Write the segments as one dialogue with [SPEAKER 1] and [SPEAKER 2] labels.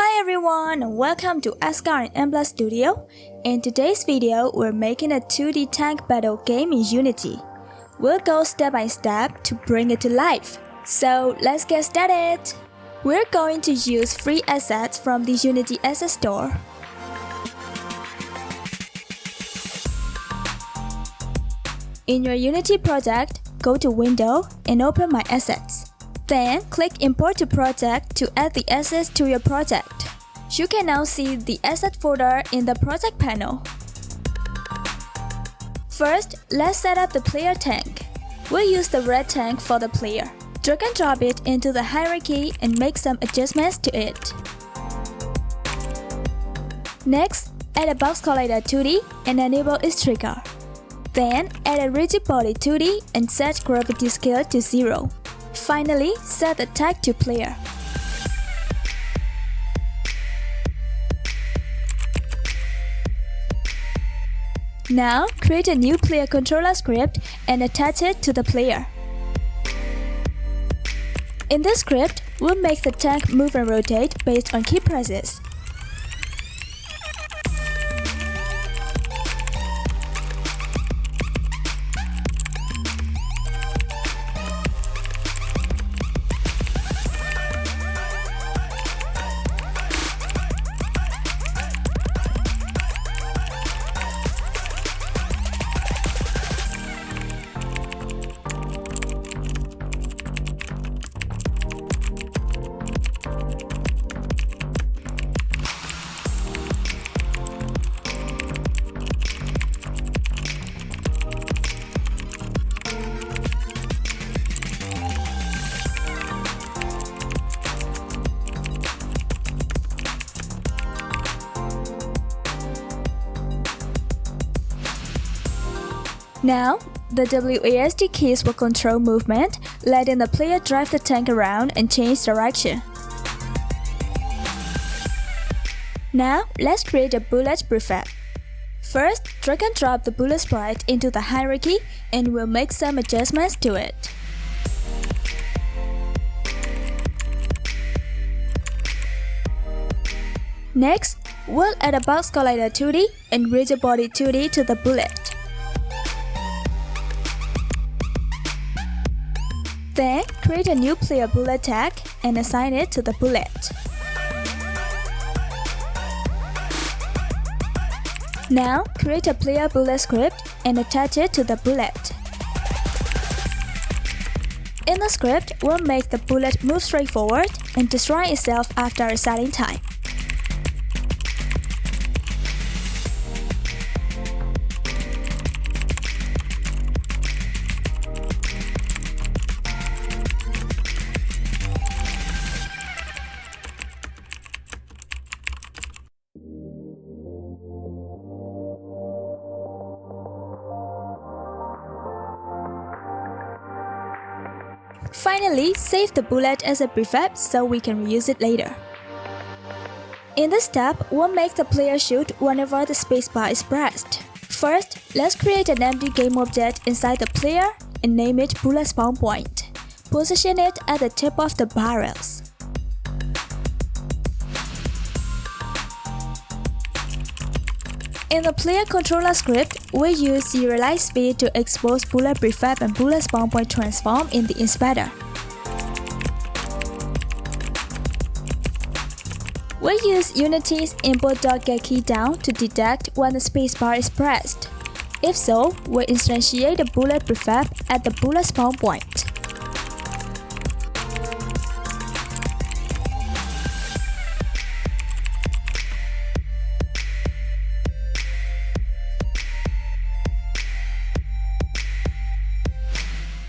[SPEAKER 1] Hi everyone and welcome to Asgard and Embla Studio. In today's video, we're making a 2D tank battle game in Unity. We'll go step by step to bring it to life. So let's get started! We're going to use free assets from the Unity Asset Store. In your Unity project, go to Window and open My Assets. Then, click Import to Project to add the assets to your project. You can now see the asset folder in the project panel. First, let's set up the player tank. We'll use the red tank for the player. Drag and drop it into the hierarchy and make some adjustments to it. Next, add a box collider 2D and enable its trigger. Then, add a rigid body 2D and set gravity scale to 0. Finally, set the tag to player. Now, create a new player controller script and attach it to the player. In this script, we'll make the tank move and rotate based on key presses. Now, the WASD keys will control movement, letting the player drive the tank around and change direction. Now, let's create a bullet prefab. First, drag and drop the bullet sprite into the hierarchy and we'll make some adjustments to it. Next, we'll add a box collider 2D and rigid body 2D to the bullet. Then, create a new player bullet tag and assign it to the bullet. Now, create a player bullet script and attach it to the bullet. In the script, we'll make the bullet move straight forward and destroy itself after a certain time. Finally, save the bullet as a prefab so we can reuse it later. In this step, we'll make the player shoot whenever the spacebar is pressed. First, let's create an empty game object inside the player and name it Bullet Spawn Point. Position it at the tip of the barrels. In the player controller script, we use serialized speed to expose bullet prefab and bullet spawn point transform in the inspector. We use Unity's input.getKeyDown to detect when the spacebar is pressed. If so, we instantiate the bullet prefab at the bullet spawn point.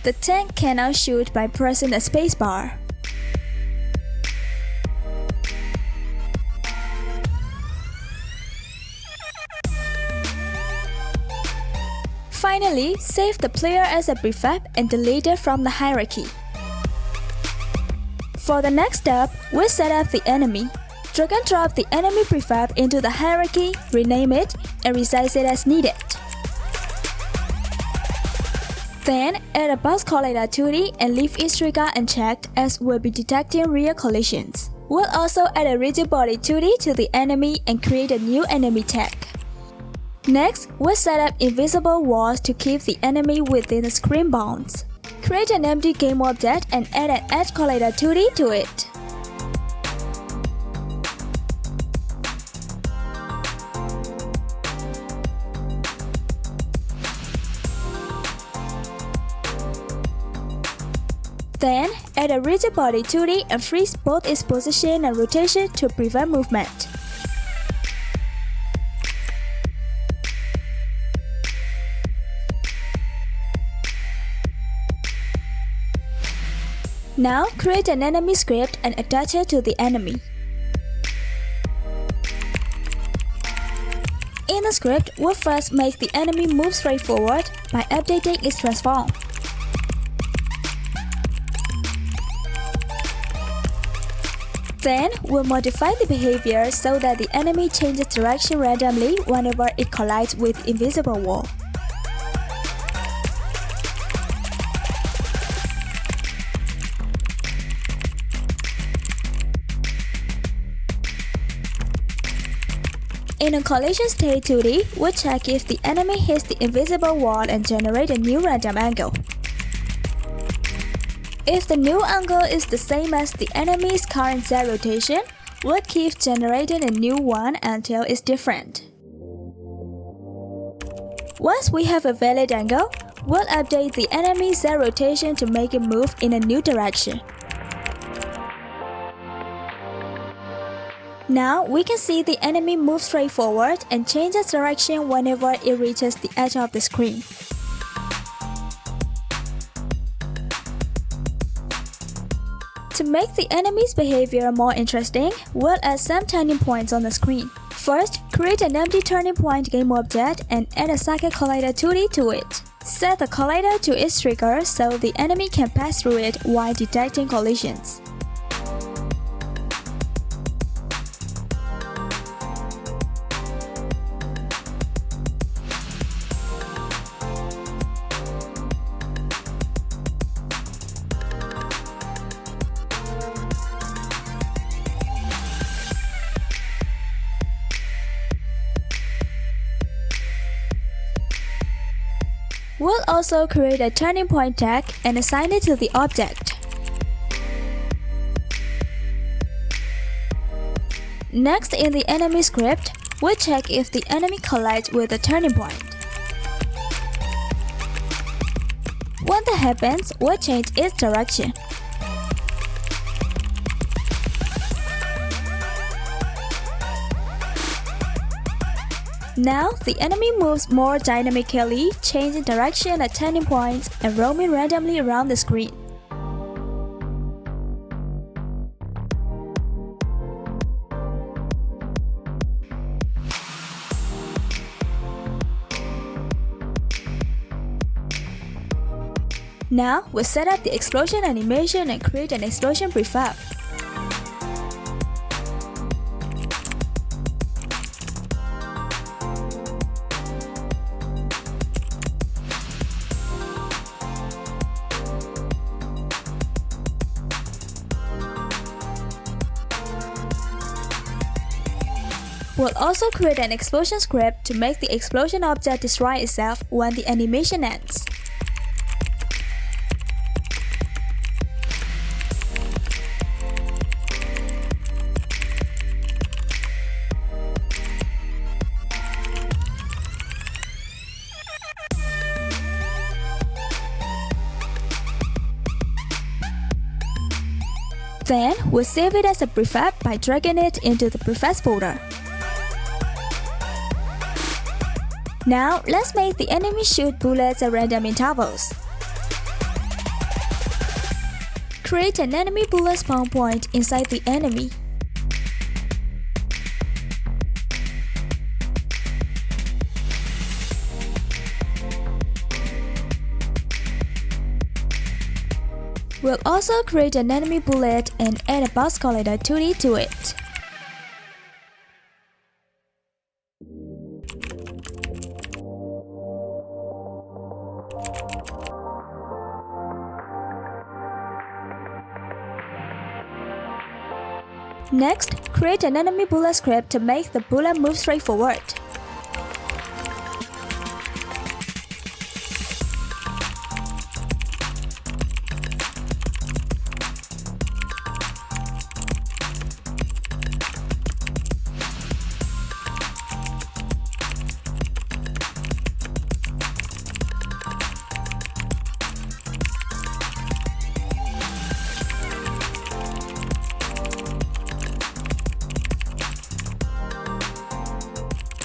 [SPEAKER 1] The tank can now shoot by pressing the spacebar. Finally, save the player as a prefab and delete it from the hierarchy. For the next step, we'll set up the enemy. Drag and drop the enemy prefab into the hierarchy, rename it, and resize it as needed. Then, add a box collider 2D and leave its trigger unchecked as we'll be detecting rear collisions. We'll also add a rigid body 2D to the enemy and create a new enemy tag. Next, we'll set up invisible walls to keep the enemy within the screen bounds. Create an empty game object and add an edge collider 2D to it. Then, add a rigid body 2D and freeze both its position and rotation to prevent movement. Now, create an enemy script and attach it to the enemy. In the script, we'll first make the enemy move straight forward by updating its transform. Then, we'll modify the behavior so that the enemy changes direction randomly whenever it collides with invisible wall. In a collision state 2D, we'll check if the enemy hits the invisible wall and generate a new random angle. If the new angle is the same as the enemy's current Z rotation, we'll keep generating a new one until it's different. Once we have a valid angle, we'll update the enemy's Z rotation to make it move in a new direction. Now we can see the enemy move straight forward and change its direction whenever it reaches the edge of the screen. To make the enemy's behavior more interesting, we'll add some turning points on the screen. First, create an empty turning point game object and add a circuit collider 2D to it. Set the collider to its trigger so the enemy can pass through it while detecting collisions. We'll also create a turning point tag and assign it to the object. Next, in the enemy script, we'll check if the enemy collides with a turning point. When that happens, we'll change its direction. Now, the enemy moves more dynamically, changing direction at turning points and roaming randomly around the screen. Now, we'll set up the explosion animation and create an explosion prefab. We'll also create an explosion script to make the explosion object destroy itself when the animation ends. Then, we'll save it as a prefab by dragging it into the prefabs folder. Now, let's make the enemy shoot bullets at random intervals. Create an enemy bullet spawn point inside the enemy. We'll also create an enemy bullet and add a box collider 2D to it. Next, create an enemy bullet script to make the bullet move straight forward.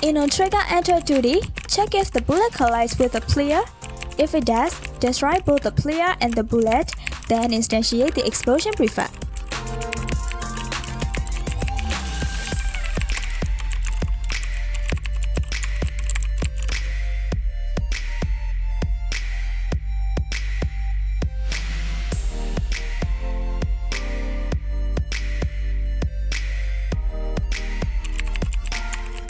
[SPEAKER 1] In On Trigger Enter Duty, check if the bullet collides with the player. If it does, destroy both the player and the bullet, then instantiate the explosion prefab.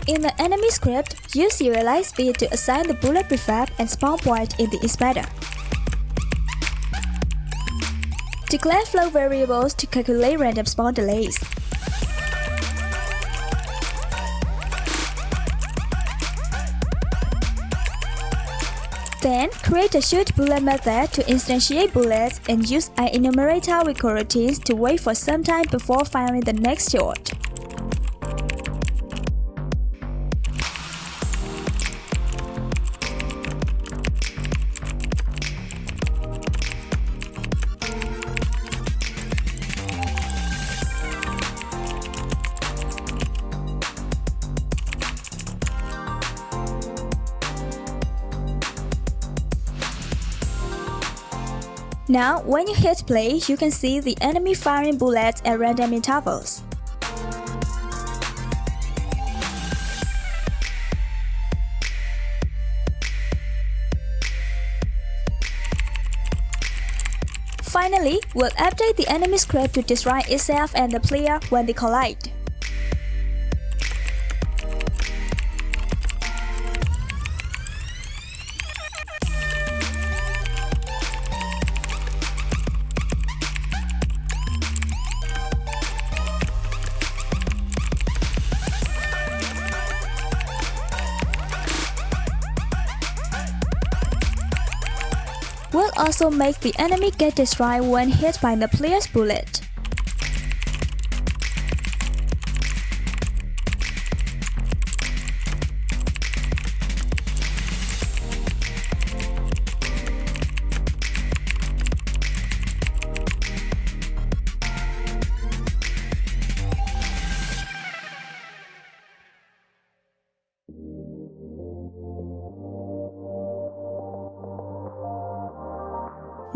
[SPEAKER 1] In the enemy script, use serialized speed to assign the bullet prefab and spawn point in the inspector. Declare flow variables to calculate random spawn delays. Then, create a shoot bullet method to instantiate bullets and use IEnumerator with coroutines to wait for some time before firing the next shot. Now, when you hit play, you can see the enemy firing bullets at random intervals. Finally, we'll update the enemy script to destroy itself and the player when they collide. We'll also make the enemy get destroyed when hit by the player's bullet.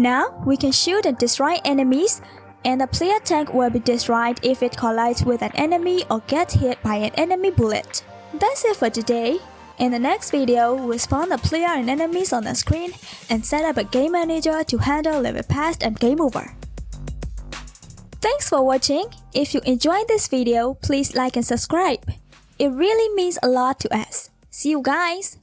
[SPEAKER 1] Now, we can shoot and destroy enemies, and the player tank will be destroyed if it collides with an enemy or gets hit by an enemy bullet. That's it for today. In the next video, we'll spawn the player and enemies on the screen and set up a game manager to handle level pass and game over. Thanks for watching. If you enjoyed this video, please like and subscribe. It really means a lot to us. See you guys!